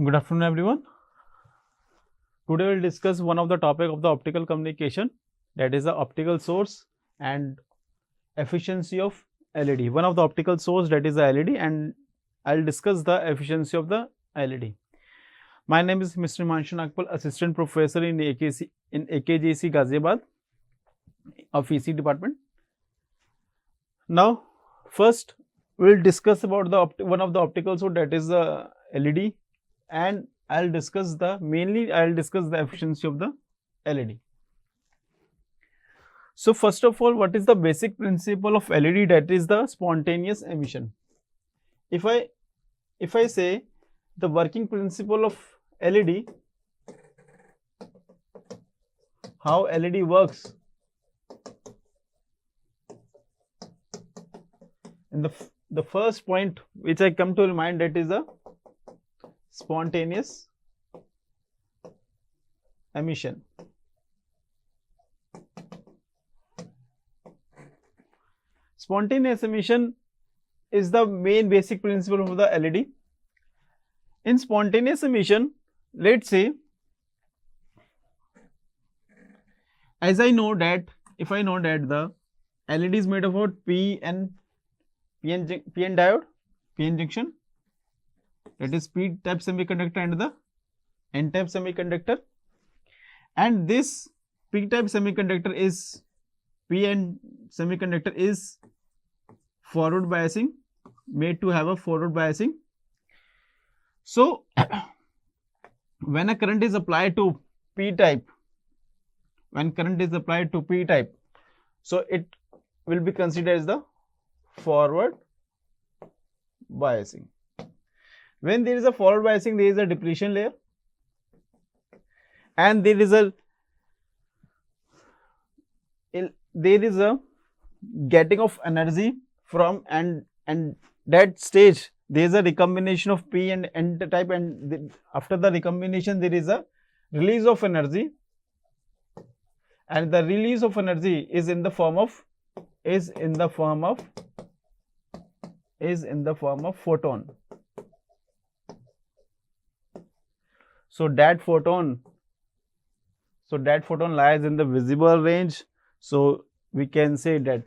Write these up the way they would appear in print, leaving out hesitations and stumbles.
Good afternoon, everyone. Today we'll discuss one of the topic of the optical communication, that is the optical source and efficiency of LED. One of the optical source, that is the LED, and I'll discuss the efficiency of the LED. My name is Mr. Himanshu Nagpal, Assistant Professor in AKGEC Ghaziabad of EC department. Now, first we'll discuss about the one of the optical source, that is the LED, and I'll discuss the efficiency of the LED. So first of all, what is the basic principle of LED? That is the spontaneous emission. If I say the working principle of LED, how LED works, and the first point which I come to remind, that is the spontaneous emission. Spontaneous emission is the main basic principle of the LED. In spontaneous emission, let's say, as I know that if I know that the LED is made of what, PN diode, PN junction, that is P type semiconductor and the N type semiconductor, and this P type semiconductor is PN semiconductor is forward biasing, made to have a forward biasing. So when a current is applied to P type, so it will be considered as the forward biasing. When there is a forward biasing, there is a depletion layer, and there is a getting of energy from, and that stage there is a recombination of P and N type, and after the recombination there is a release of energy, and the release of energy is in the form of photon. So that photon lies in the visible range. So we can say that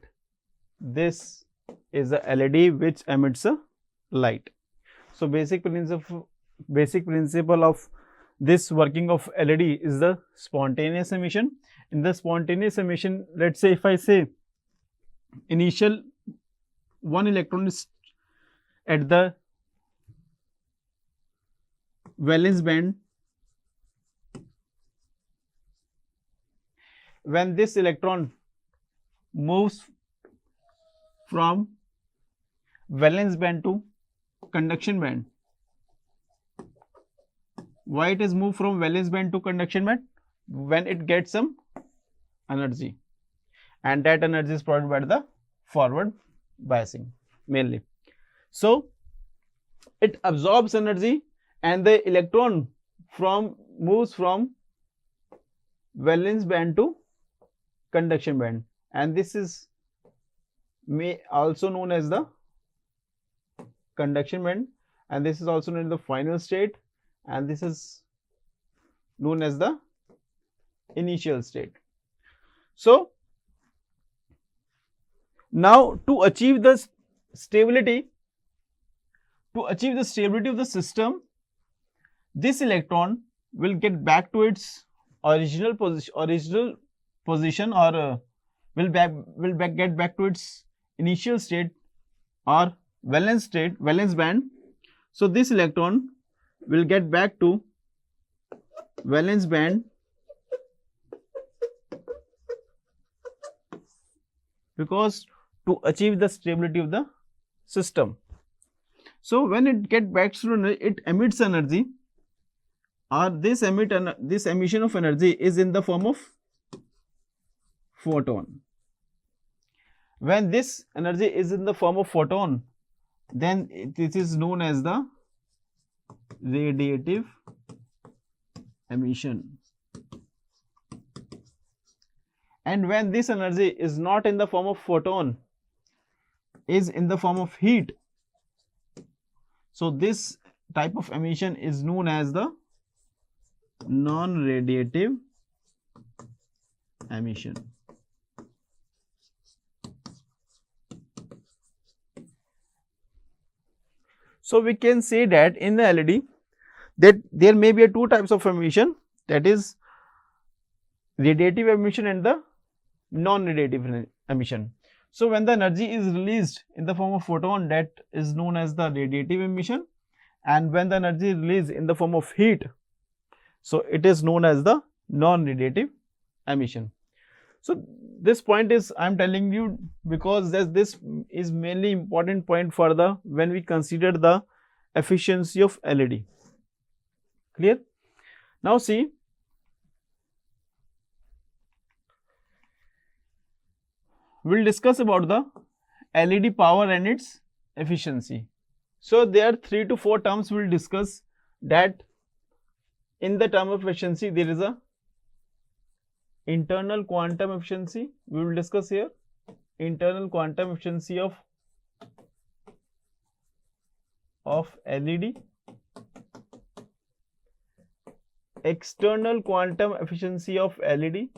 this is a LED which emits a light. So basic principle of this working of LED is the spontaneous emission. In the spontaneous emission, let's say if I say initial one electron is at the valence band, when this electron moves from valence band to conduction band. Why it is moved from valence band to conduction band? When it gets some energy, and that energy is provided by the forward biasing mainly. So it absorbs energy, and the electron moves from valence band to conduction band, and this is also known as the conduction band, and this is also known as the final state, and this is known as the initial state. So now to achieve the stability of the system, this electron will get back to its original position, or will get back to its initial state or valence band. So this electron will get back to valence band, because to achieve the stability of the system. So when it get back to it emits energy, or this emission of energy is in the form of photon. When this energy is in the form of photon, then this is known as the radiative emission. And when this energy is not in the form of photon, is in the form of heat, so this type of emission is known as the non-radiative emission. So we can say that in the LED that there may be two types of emission, that is radiative emission and the non-radiative emission. So when the energy is released in the form of photon, that is known as the radiative emission, and when the energy is released in the form of heat, so it is known as the non-radiative emission. So this point is I am telling you because this is mainly important point for the when we consider the efficiency of LED. Clear? Now see, we will discuss about the LED power and its efficiency. So there are 3 to 4 terms we will discuss, that in the term of efficiency there is a internal quantum efficiency. We will discuss here internal quantum efficiency of LED, external quantum efficiency of LED,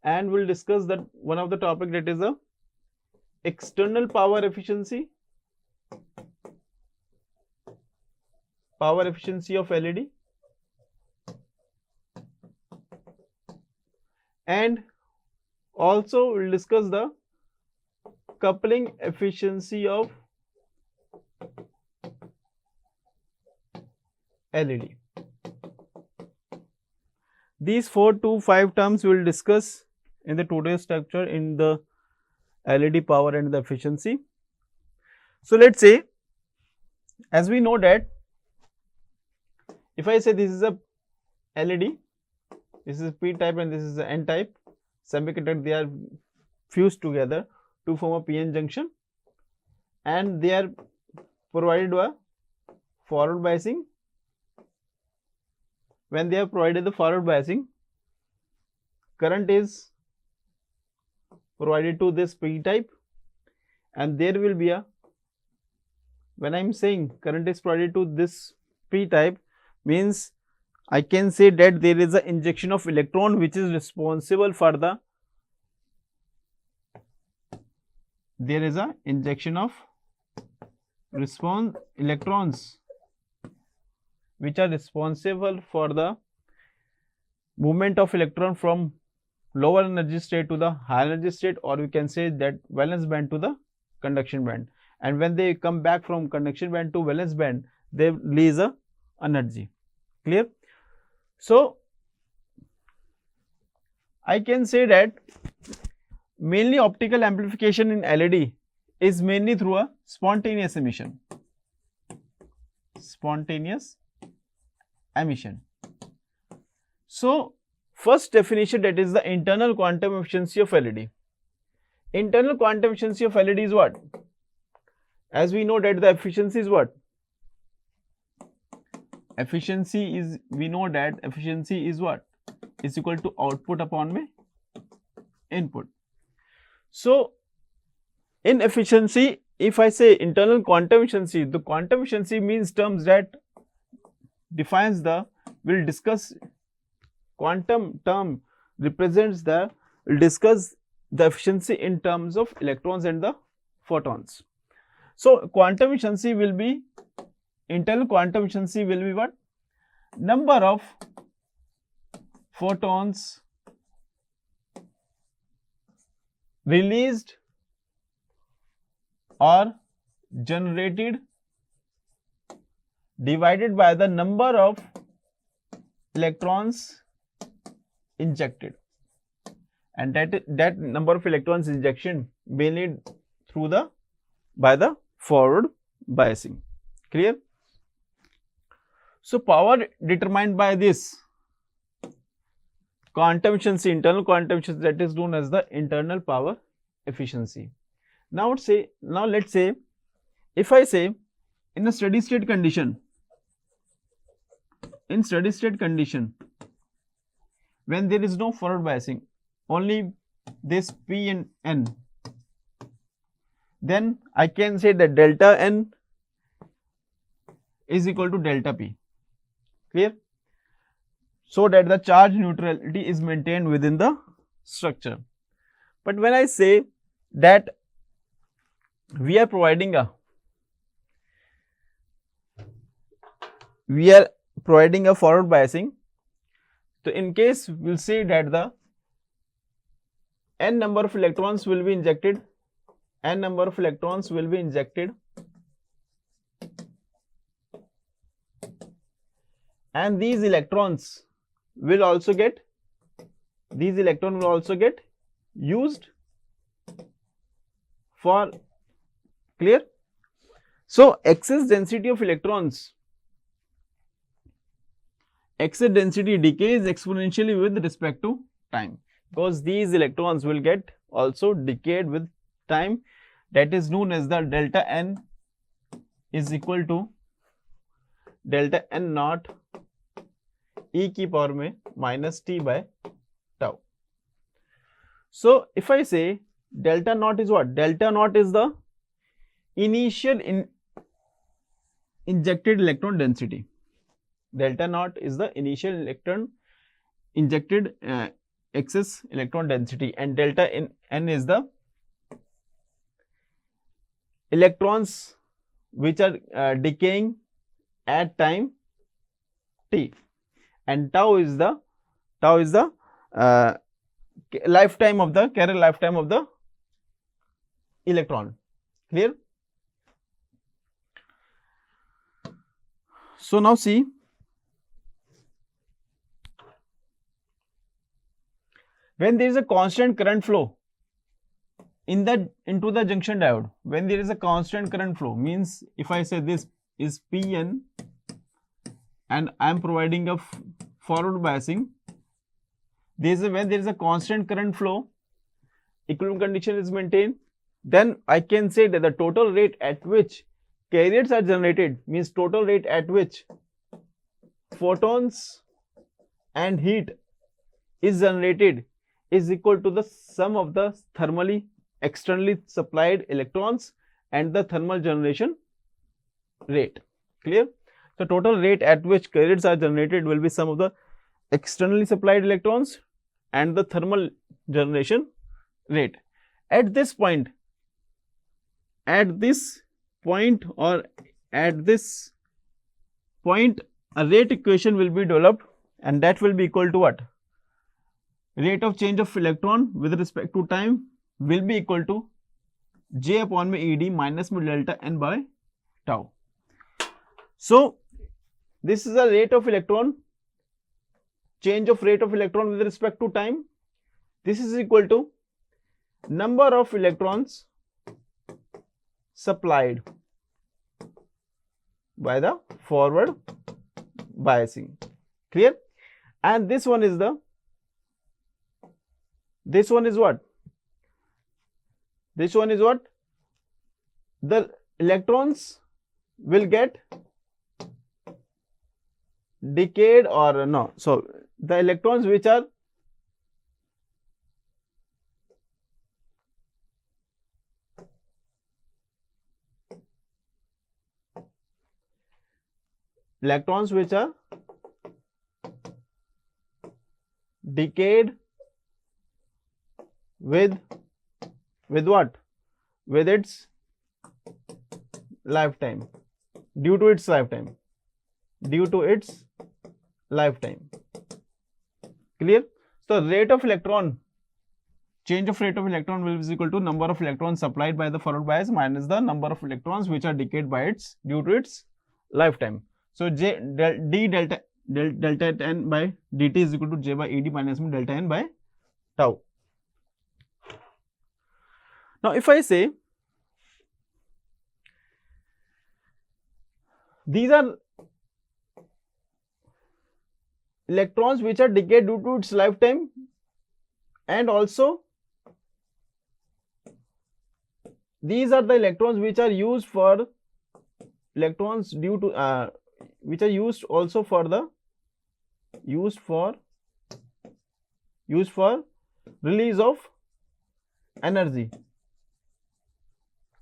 and we will discuss that one of the topic, that is a external power efficiency of LED, and also we will discuss the coupling efficiency of LED. These 4 to 5 terms we will discuss in the today's lecture in the LED power and the efficiency. So let's say, as we know that if I say this is a LED, this is P type and this is the N type semiconductor, they are fused together to form a PN junction, and they are provided a forward biasing. When they have provided the forward biasing, current is provided to this P type, and there will be a, when I am saying current is provided to this P type, means I can say that there is an injection of electron which is responsible for the, there is a injection of electrons which are responsible for the movement of electron from lower energy state to the higher energy state, or we can say that valence band to the conduction band, and when they come back from conduction band to valence band, they release a energy. Clear? So I can say that mainly optical amplification in LED is mainly through a spontaneous emission. Spontaneous emission. So first definition, that is the internal quantum efficiency of LED. Internal quantum efficiency of LED is what? As we know that the efficiency is what? Efficiency is, we know that efficiency is what? Is equal to output upon my input. So in efficiency, if I say internal quantum efficiency, the quantum efficiency means terms that defines the, we'll discuss quantum term represents the, we'll discuss the efficiency in terms of electrons and the photons. So quantum efficiency will be, internal quantum efficiency will be what? Number of photons released or generated divided by the number of electrons injected, and that number of electrons injection mainly through the, by the forward biasing. Clear? So power determined by this quantum efficiency, internal quantum efficiency, that is known as the internal power efficiency. Now let's say if I say in a steady state condition, when there is no forward biasing, only this P and N, then I can say that delta N is equal to delta P. Clear? So that the charge neutrality is maintained within the structure. But when I say that we are providing a forward biasing, so in case we'll say that the n number of electrons will be injected, and these electrons will also get used for, clear? So excess density decays exponentially with respect to time, because these electrons will get also decayed with time. That is known as the delta N is equal to delta N naught e की power में minus t by tau. So if I say delta naught is what? Delta naught is the initial injected electron density. Delta naught is the initial injected excess electron density, and delta N is the electrons which are decaying at time t, and tau is the carrier lifetime of the electron. Clear? So now see, when there is a constant current flow into the junction diode, when there is a constant current flow, means if I say this is Pn and I am providing a forward biasing, when there is a constant current flow, equilibrium condition is maintained, then I can say that the total rate at which carriers are generated, means total rate at which photons and heat is generated, is equal to the sum of the thermally externally supplied electrons and the thermal generation rate. Clear? So total rate at which carriers are generated will be sum of the externally supplied electrons and the thermal generation rate. At this point a rate equation will be developed, and that will be equal to what? Rate of change of electron with respect to time will be equal to J upon Ed minus delta N by tau. So this is a rate of electron, change of rate of electron with respect to time. This is equal to number of electrons supplied by the forward biasing. Clear? And this one is what? The electrons will get decayed or no. So the electrons which are decayed with what? With its lifetime, due to its lifetime. Clear? So rate of electron, change of rate of electron will be equal to number of electrons supplied by the forward bias minus the number of electrons which are decayed by due to its lifetime. So delta N by dt is equal to J by Ed minus delta N by tau. Now if I say these are electrons which are decayed due to its lifetime, and also these are the electrons which are used for which are used also for used for release of energy.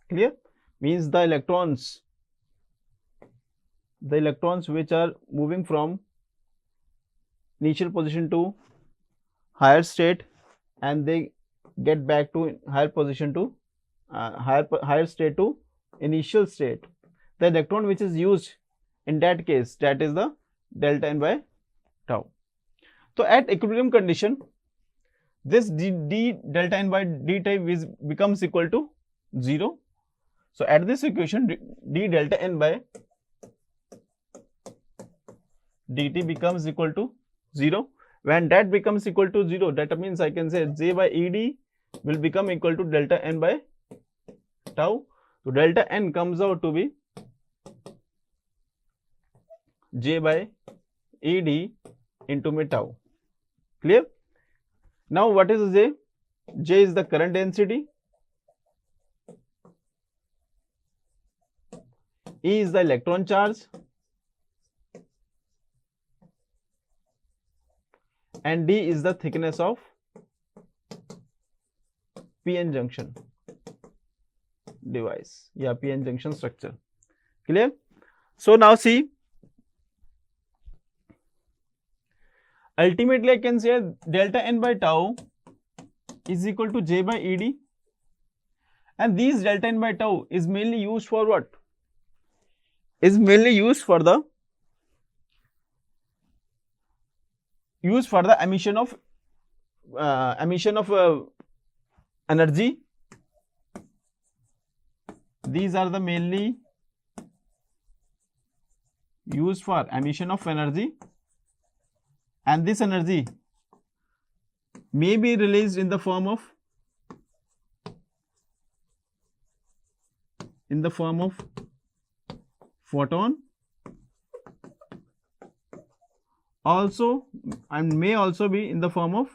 Clear? Means the electrons which are moving from initial position to higher state and they get back to higher position to higher state to initial state. The electron which is used in that case, that is the delta n by tau. So at equilibrium condition, this d delta n by dt becomes equal to 0. So at this equation, d delta n by dt becomes equal to 0. When that becomes equal to 0, that means I can say J by Ed will become equal to delta n by tau. So delta n comes out to be J by Ed into my tau. Clear? Now what is J? J is the current density. E is the electron charge. And D is the thickness of PN junction device. Yeah, PN junction structure. Clear? So now see, ultimately I can say delta n by tau is equal to J by Ed, and these delta n by tau is mainly used for what? Is mainly used for the emission of energy. These are the mainly used for emission of energy, and this energy may be released in the form of photon, also, and may also be in the form of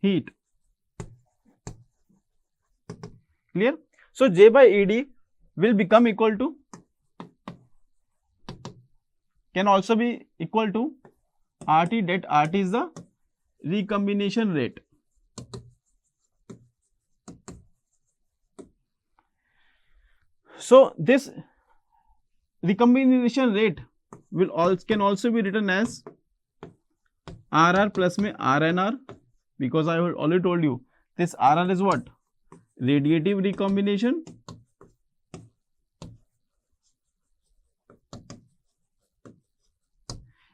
heat. Clear? So J by Ed will become equal to, can also be equal to RT, that RT is the recombination rate. So this recombination rate can also be written as RR plus में RNR, because I already told you this RR is what? Radiative recombination.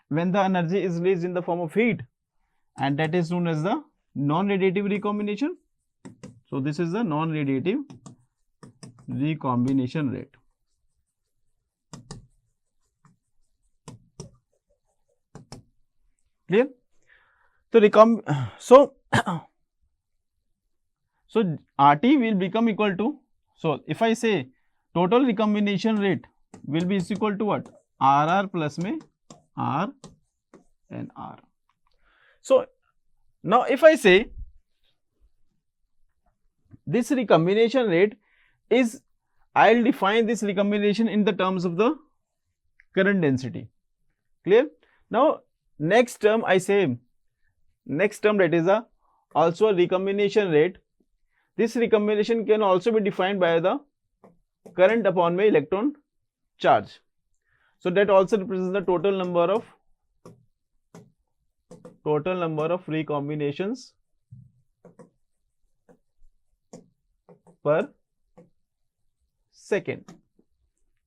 When the energy is released in the form of heat, and that is known as the non-radiative recombination. So this is the non-radiative recombination rate. Clear? So RT will become equal to, so if I say total recombination rate will be equal to what? RR plus में R and R. So now if I say this recombination rate is, I'll define this recombination in the terms of the current density. Clear? Now next term I say, next term that is also a recombination rate. This recombination can also be defined by the current upon my electron charge. So that also represents the total number of recombinations per second.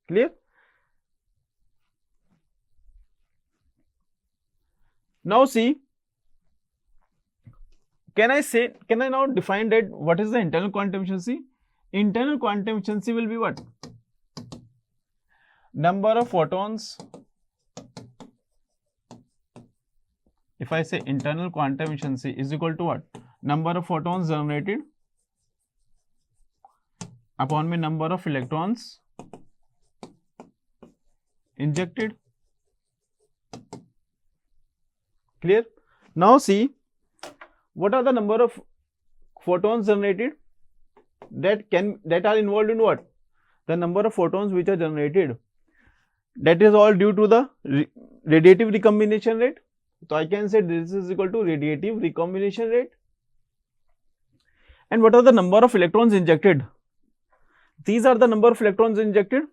Clear? Now see, can I now define that what is the internal quantum efficiency? Internal quantum efficiency will be what? Number of photons. If I say internal quantum efficiency is equal to what? Number of photons generated upon my number of electrons injected. Clear? Now see, what are the number of photons generated that are involved in what? The number of photons which are generated, that is all due to the radiative recombination rate. So I can say this is equal to radiative recombination rate. And what are the number of electrons injected? These are the number of electrons injected,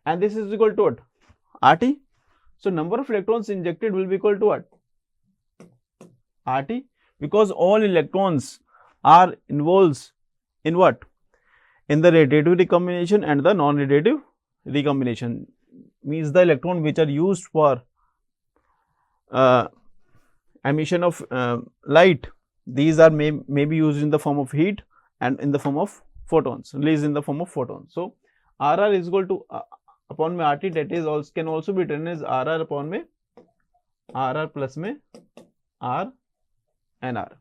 and this is equal to what? RT. So number of electrons injected will be equal to what? RT, because all electrons are involved in what? In the radiative recombination and the non-radiative recombination. Means the electron which are used for emission of light, these are may be used in the form of heat and in the form of photons, released in the form of photons. So RR is equal to upon में RT, that is also can also be written as RR upon में RR plus में R and R.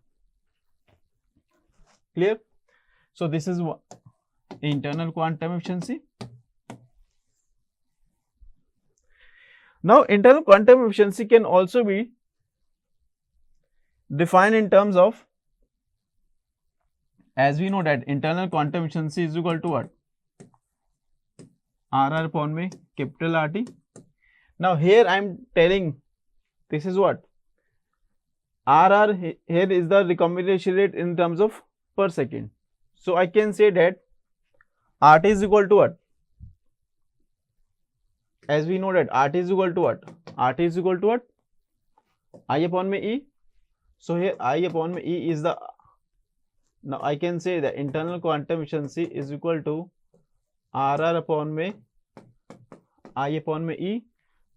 Clear? So this is internal quantum efficiency. Now internal quantum efficiency can also be defined in terms of, as we know that internal quantum efficiency is equal to what? RR upon में capital RT. Now here I am telling this is what? RR here is the recombination rate in terms of per second. So I can say that RT is equal to what? As we know that RT is equal to what? RT is equal to what? I upon में E. So here I upon में E is the, now I can say the internal quantum efficiency is equal to RR upon में I upon में E.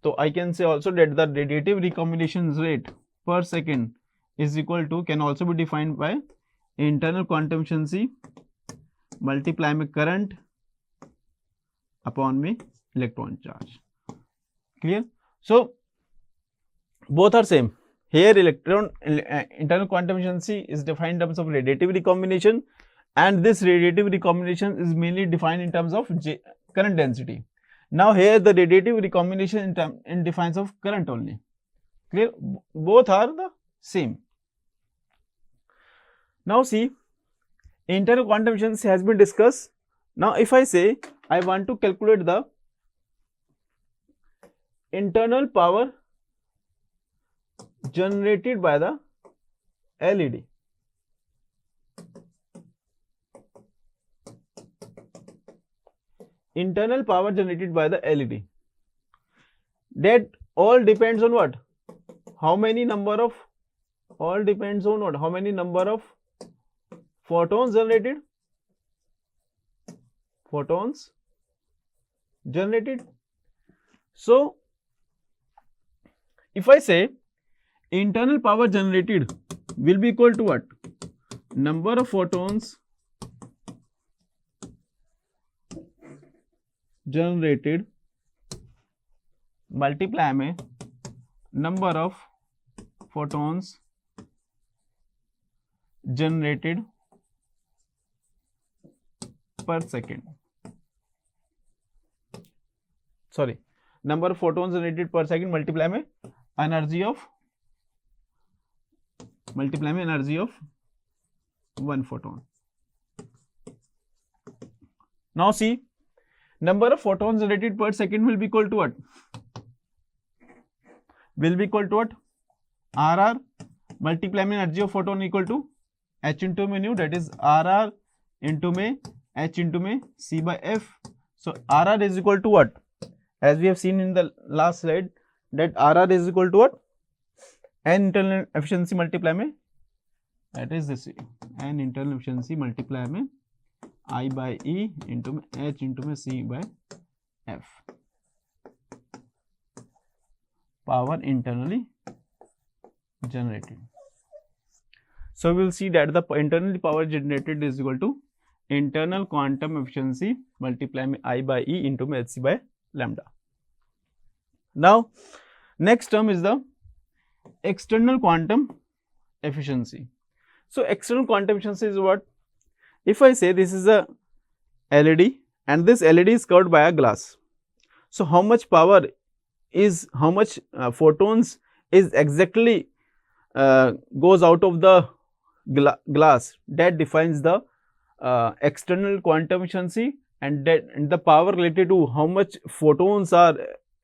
So I can say also that the radiative recombination rate per second is equal to, can also be defined by internal quantum efficiency multiply में current upon में electron charge. Clear? So both are same. Here internal quantum efficiency is defined in terms of radiative recombination, and this radiative recombination is mainly defined in terms of current density. Now here the radiative recombination in defines of current only. Clear? Both are the same. Now see, internal quantum efficiency has been discussed. Now if I say I want to calculate the internal power generated by the LED. Internal power generated by the LED. That all depends on what? How many number of, all depends on what? How many number of photons generated? Photons generated. So if I say internal power generated will be equal to what? Number of photons generated multiply में number of photons generated per second. Sorry, number of photons generated per second multiply में energy of one photon. Now see, number of photons generated per second will be equal to what? Will be equal to what? RR multiply में energy of photon equal to H into mu nu, that is RR into में H into में C by F. So RR is equal to what? As we have seen in the last slide, that RR is equal to what? N internal efficiency multiply में, that is this N internal efficiency multiply में I by E into में H into में C by F. Power internally generated. So we will see that the internally power generated is equal to internal quantum efficiency multiply में I by E into में HC by lambda. Now next term is the external quantum efficiency. So external quantum efficiency is what? If I say this is a LED and this LED is covered by a glass. So how much power is, how much photons is exactly goes out of the glass, that defines the external quantum efficiency, and that the power related to how much photons are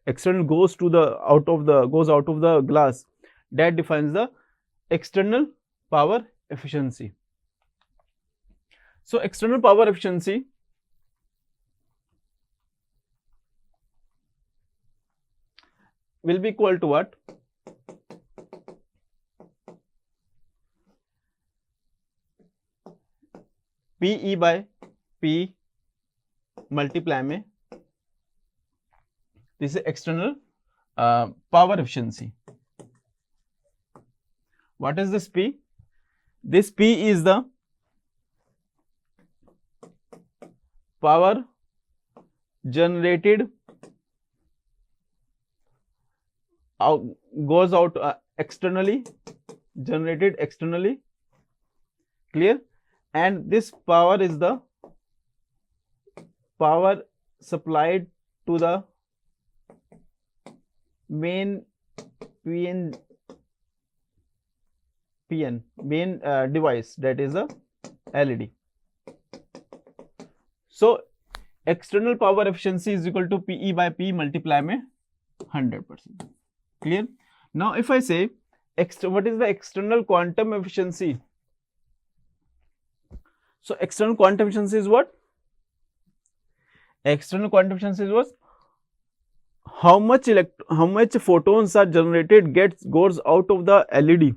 external goes out of the glass, that defines the external power efficiency. So external power efficiency will be equal to what? PE by P multiply में, this is external power efficiency. What is this P? This P is the power generated goes out externally, generated externally, clear? And this power is the power supplied to the main main device, that is a LED. So external power efficiency is equal to PE by P multiply में 100%. Clear? Now if I say what is the external quantum efficiency? So external quantum efficiency is what? External quantum efficiency is what? How much photons are generated goes out of the LED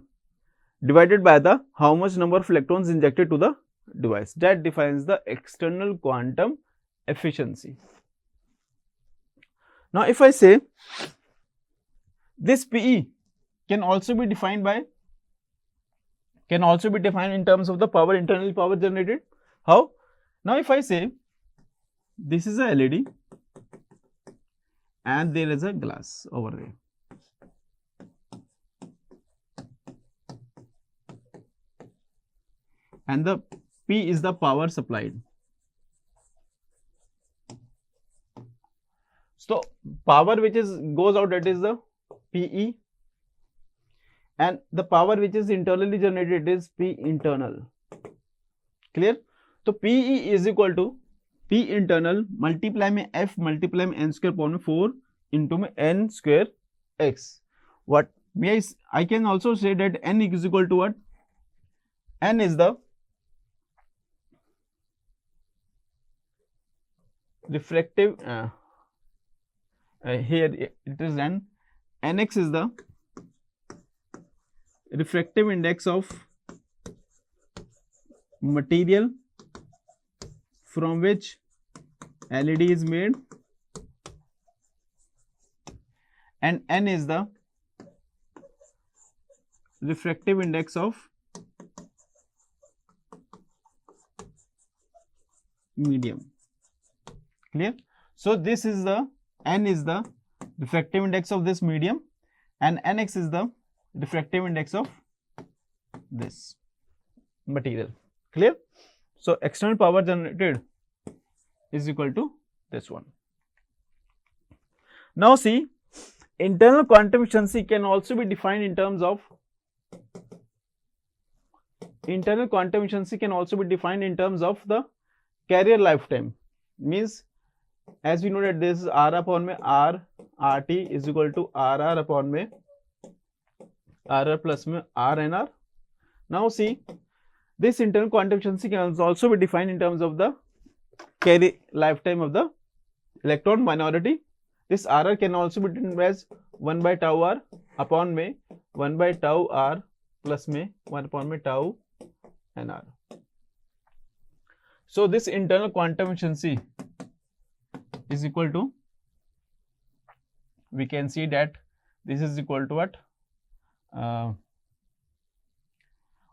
divided by the how much number of electrons injected to the device. That defines the external quantum efficiency. Now if I say this PE can also be defined in terms of the power, internal power generated. How? Now if I say this is a LED and there is a glass over there, and the P is the power supplied. So power which goes out, that is the PE, and the power which is internally generated is P internal. Clear? So PE is equal to P internal multiply में F multiply में n square power में 4 into में n square x. What I can also say that n is equal to what? N is the refractive here it is n. Nx is the refractive index of material from which LED is made, and N is the refractive index of medium. Clear? So this is the N is the refractive index of this medium, and Nx is the refractive index of this material. Clear? So external power generated is equal to this one. Now see, internal quantum efficiency can also be defined in terms of the carrier lifetime. Means, as we know that this is R upon में R, RT is equal to RR upon में RR plus में RNR. Now see, this internal quantum efficiency can also be defined in terms of the carrier lifetime of the electron minority. This RR can also be written as 1 by tau R upon में 1 by tau R plus में 1 upon में tau NR. So this internal quantum efficiency is equal to, we can see that this is equal to what?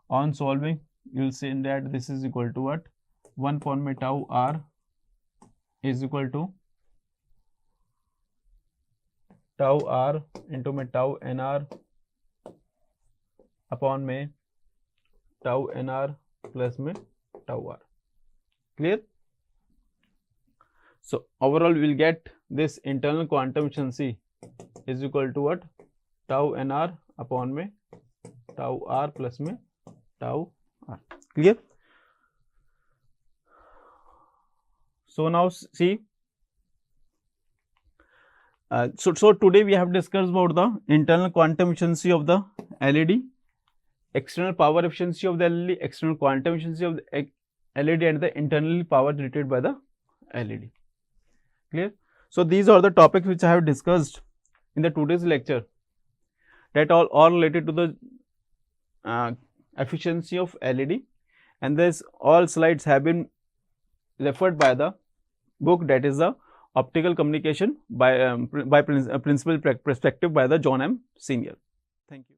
On solving, you will see that this is equal to what? 1 upon में tau R is equal to tau R into में tau NR upon में tau NR plus में tau R. Clear? So overall we will get this internal quantum efficiency is equal to what? Tau NR upon में tau R plus में tau R. Clear? So now see, So today we have discussed about the internal quantum efficiency of the LED, external power efficiency of the LED, external quantum efficiency of the LED, and the internal power generated by the LED. Clear? So these are the topics which I have discussed in the today's lecture, that all related to the efficiency of LED, and this all slides have been referred by the book, that is the Optical Communication by Principal Perspective by the John M. Senior. Thank you.